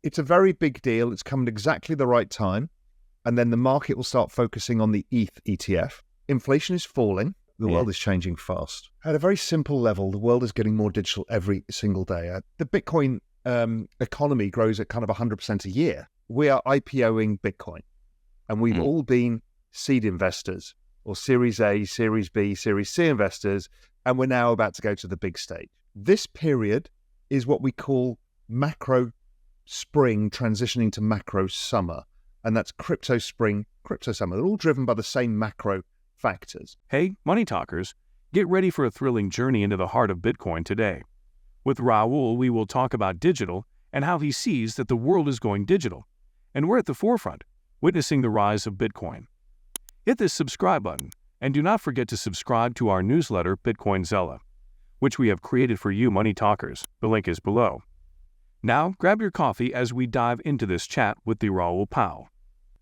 It's a very big deal. It's come at exactly the right time. And then the market will start focusing on the ETH ETF. Inflation is falling. The world is changing fast. At a very simple level, the world is getting more digital every single day. The Bitcoin economy grows at kind of 100% a year. We are IPOing Bitcoin. And we've all been seed investors or Series A, Series B, Series C investors. And we're now about to go to the big stage. This period is what we call macro spring transitioning to macro summer. And that's crypto spring, crypto summer. They're all driven by the same macro factors. Hey, Money Talkers, get ready for a thrilling journey into the heart of Bitcoin today. With Raoul, we will talk about digital and how he sees that the world is going digital. And we're at the forefront, witnessing the rise of Bitcoin. Hit this subscribe button and do not forget to subscribe to our newsletter, Bitcoin Zella, which we have created for you Money Talkers. The link is below. Now, grab your coffee as we dive into this chat with the Raoul Pal.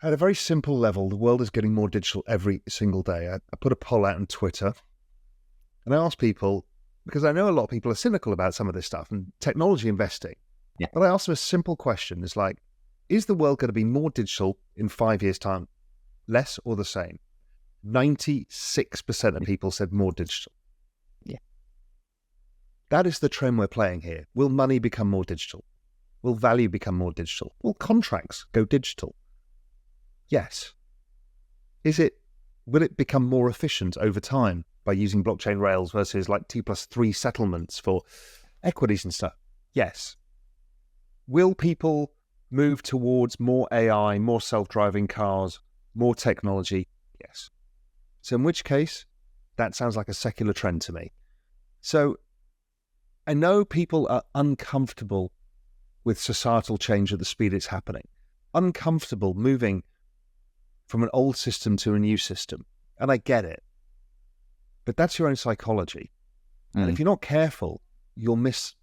At a very simple level, the world is getting more digital every single day. I put a poll out on Twitter and I asked people, because I know a lot of people are cynical about some of this stuff and technology investing. Yeah. But I asked them a simple question. It's like, is the world going to be more digital in 5 years' time? Less or the same? 96% of people said more digital. Yeah. That is the trend we're playing here. Will money become more digital? Will value become more digital? Will contracts go digital? Yes. Will it become more efficient over time by using blockchain rails versus like T+3 settlements for equities and stuff? Yes. Will people move towards more AI, more self-driving cars, more technology? Yes. So in which case, that sounds like a secular trend to me. So I know people are uncomfortable with societal change at the speed it's happening, uncomfortable moving from an old system to a new system. And I get it. But that's your own psychology. And if you're not careful, you'll miss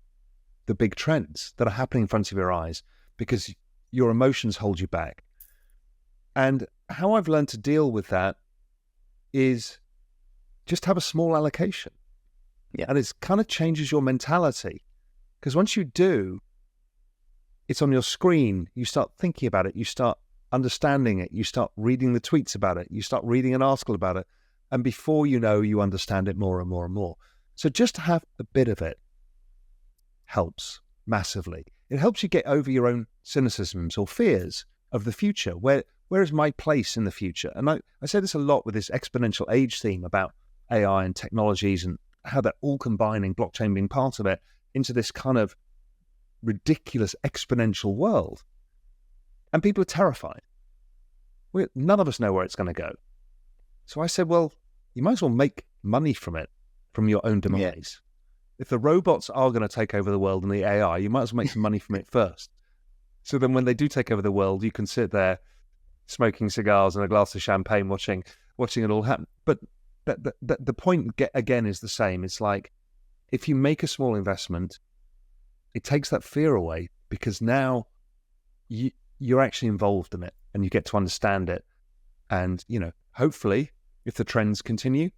the big trends that are happening in front of your eyes because your emotions hold you back. And how I've learned to deal with that is just have a small allocation. Yeah. And it kind of changes your mentality. Because once you do, it's on your screen. You start thinking about it. You start understanding it. You start reading the tweets about it. You start reading an article about it. And before you know, you understand it more and more and more. So just to have a bit of it helps massively. It helps you get over your own cynicisms or fears of the future. Where is my place in the future? And I say this a lot with this exponential age theme about AI and technologies and how they're all combining, blockchain being part of it, into this kind of ridiculous exponential world. And people are terrified. None of us know where it's going to go. So I said, well, you might as well make money from it, from your own demise. Yeah. If the robots are going to take over the world and the AI, you might as well make some money from it first. So then when they do take over the world, you can sit there smoking cigars and a glass of champagne, watching it all happen. But the point, again, is the same. It's like, if you make a small investment, it takes that fear away because now you're actually involved in it and you get to understand it. And, hopefully, if the trends continue,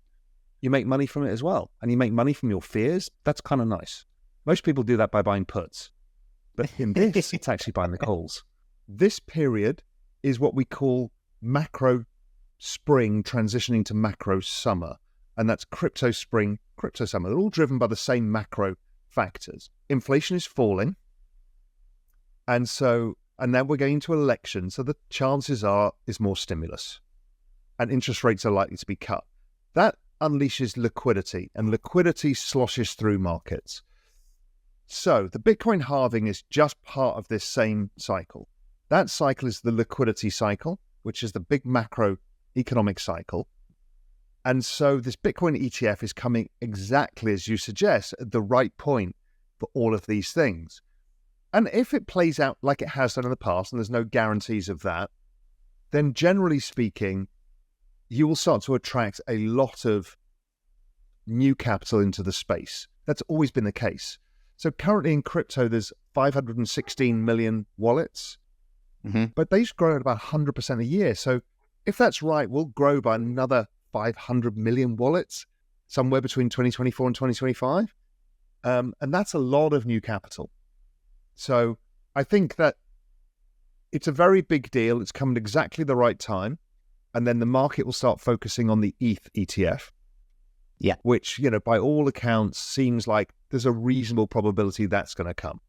you make money from it as well. And you make money from your fears. That's kind of nice. Most people do that by buying puts. But in this, it's actually buying the calls. This period is what we call macro spring transitioning to macro summer. And that's crypto spring, crypto summer. They're all driven by the same macro factors. Inflation is falling. And then we're going to election. So the chances is more stimulus. And interest rates are likely to be cut. That unleashes liquidity, and liquidity sloshes through markets. So the Bitcoin halving is just part of this same cycle. That cycle is the liquidity cycle, which is the big macro economic cycle. And so this Bitcoin ETF is coming exactly as you suggest at the right point for all of these things. And if it plays out like it has done in the past, and there's no guarantees of that, then generally speaking, you will start to attract a lot of new capital into the space. That's always been the case. So currently in crypto, there's 516 million wallets, but they've grown at about 100% a year. So if that's right, we'll grow by another 500 million wallets somewhere between 2024 and 2025. And that's a lot of new capital. So I think that it's a very big deal. It's come at exactly the right time. And then the market will start focusing on the ETH ETF. Yeah. Which, you know, by all accounts, seems like there's a reasonable probability that's going to come.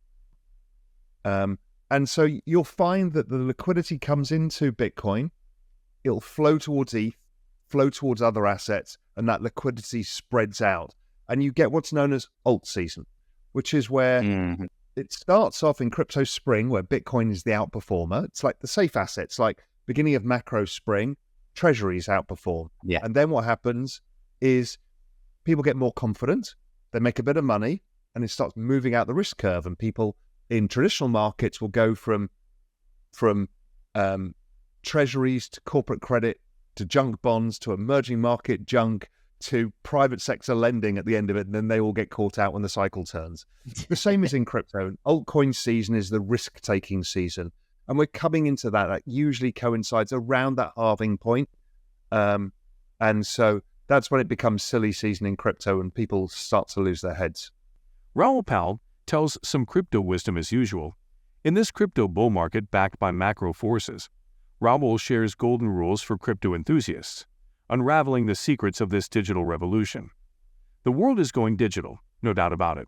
And so you'll find that the liquidity comes into Bitcoin, it'll flow towards ETH, flow towards other assets, and that liquidity spreads out. And you get what's known as alt season, which is where it starts off in crypto spring, where Bitcoin is the outperformer. It's like the safe assets, like beginning of macro spring, treasuries outperform. Yeah. And then what happens is people get more confident, they make a bit of money, and it starts moving out the risk curve. And people in traditional markets will go from treasuries to corporate credit to junk bonds to emerging market junk to private sector lending at the end of it, and then they all get caught out when the cycle turns. The same is in crypto. Altcoin season is the risk-taking season, and we're coming into that. That usually coincides around that halving point. And so that's when it becomes silly season in crypto and people start to lose their heads. Raoul Pal tells some crypto wisdom as usual. In this crypto bull market backed by macro forces, Raoul shares golden rules for crypto enthusiasts, unraveling the secrets of this digital revolution. The world is going digital, no doubt about it.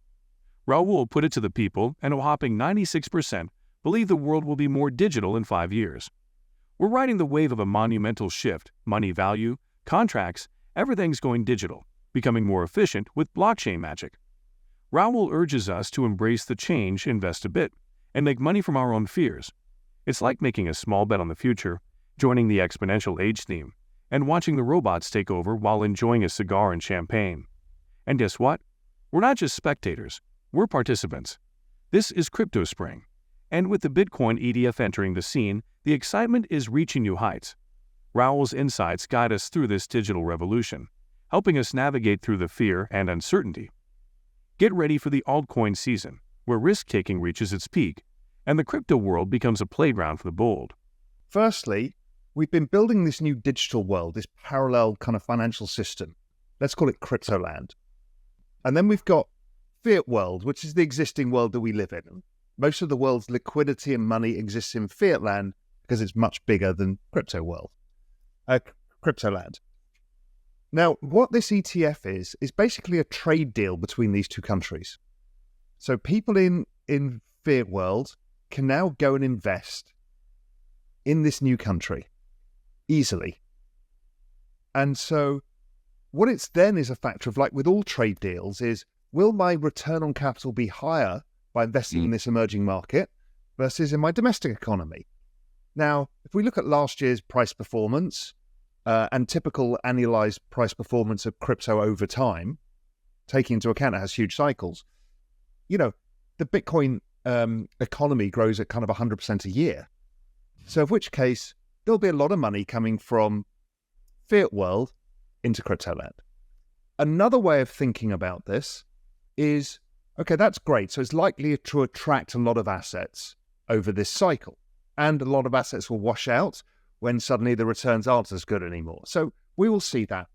Raoul put it to the people, and a whopping 96% believe the world will be more digital in 5 years. We're riding the wave of a monumental shift, money value, contracts, everything's going digital, becoming more efficient with blockchain magic. Raoul urges us to embrace the change, invest a bit, and make money from our own fears. It's like making a small bet on the future, joining the exponential age theme, and watching the robots take over while enjoying a cigar and champagne. And guess what? We're not just spectators, we're participants. This is Crypto Spring, and with the Bitcoin ETF entering the scene, the excitement is reaching new heights. Raoul's insights guide us through this digital revolution, helping us navigate through the fear and uncertainty. Get ready for the altcoin season, where risk-taking reaches its peak, and the crypto world becomes a playground for the bold. Firstly, we've been building this new digital world, this parallel kind of financial system. Let's call it Cryptoland. And then we've got fiat world, which is the existing world that we live in. Most of the world's liquidity and money exists in fiat land because it's much bigger than crypto world, Cryptoland. Now, what this ETF is basically a trade deal between these two countries. So people in fiat world can now go and invest in this new country easily. And so what it's then is a factor of, like with all trade deals, is will my return on capital be higher by investing in this emerging market versus in my domestic economy? Now, if we look at last year's price performance and typical annualized price performance of crypto over time, taking into account it has huge cycles, you know, the Bitcoin economy grows at kind of 100% a year. So in which case, there'll be a lot of money coming from fiat world into Cryptoland. Another way of thinking about this is, okay, that's great. So it's likely to attract a lot of assets over this cycle. And a lot of assets will wash out when suddenly the returns aren't as good anymore. So we will see that.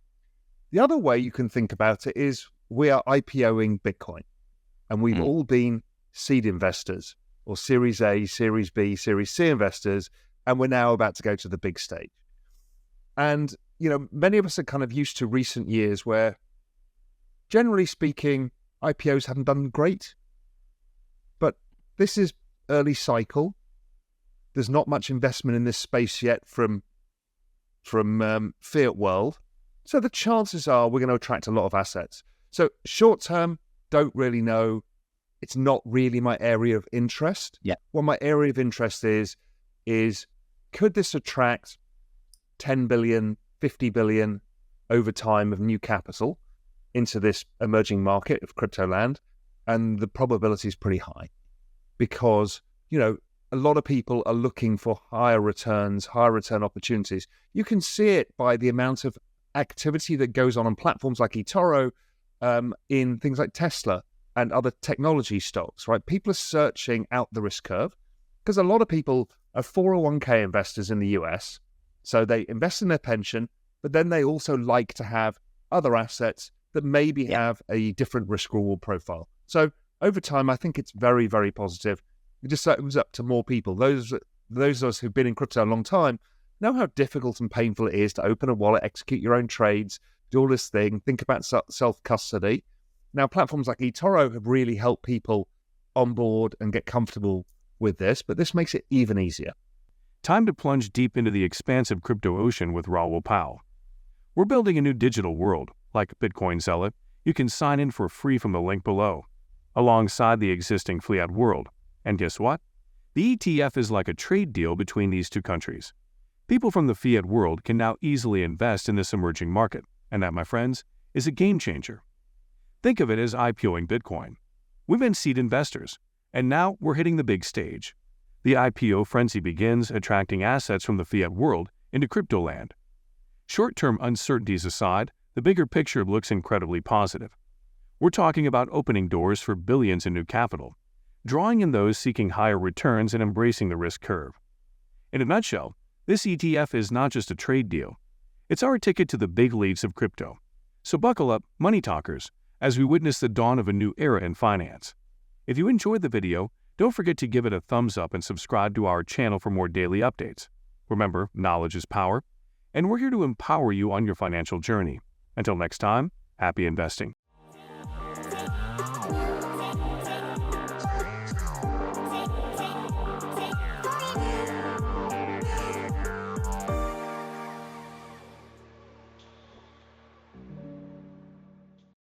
The other way you can think about it is we are IPOing Bitcoin. And we've all been seed investors or Series A, Series B, Series C investors, and we're now about to go to the big stage. And, you know, many of us are kind of used to recent years where, generally speaking, IPOs haven't done great. But this is early cycle. There's not much investment in this space yet from fiat world. So the chances are we're going to attract a lot of assets. So short term, don't really know. It's not really my area of interest. Yeah. What my area of interest is could this attract 10 billion, 50 billion over time of new capital into this emerging market of Cryptoland? And the probability is pretty high because, you know, a lot of people are looking for higher returns, higher return opportunities. You can see it by the amount of activity that goes on platforms like eToro, in things like Tesla and other technology stocks, right? People are searching out the risk curve because a lot of people are 401k investors in the US. So they invest in their pension, but then they also like to have other assets that maybe have a different risk reward profile. So over time, I think it's very, very positive. It just opens up to more people. Those those of us who've been in crypto a long time know how difficult and painful it is to open a wallet, execute your own trades, do all this thing, think about self-custody. Now, platforms like eToro have really helped people onboard and get comfortable with this, but this makes it even easier. Time to plunge deep into the expansive crypto ocean with Raoul. We're building a new digital world. Like Bitcoin Zealot, you can sign in for free from the link below, alongside the existing fiat world. And guess what? The ETF is like a trade deal between these two countries. People from the fiat world can now easily invest in this emerging market, and that, my friends, is a game changer. Think of it as IPOing Bitcoin. We've been seed investors, and now we're hitting the big stage. The IPO frenzy begins, attracting assets from the fiat world into Cryptoland. Short-term uncertainties aside, the bigger picture looks incredibly positive. We're talking about opening doors for billions in new capital, drawing in those seeking higher returns and embracing the risk curve. In a nutshell, this ETF is not just a trade deal. It's our ticket to the big leagues of crypto. So buckle up, money talkers, as we witness the dawn of a new era in finance. If you enjoyed the video, don't forget to give it a thumbs up and subscribe to our channel for more daily updates. Remember, knowledge is power, and we're here to empower you on your financial journey. Until next time, happy investing.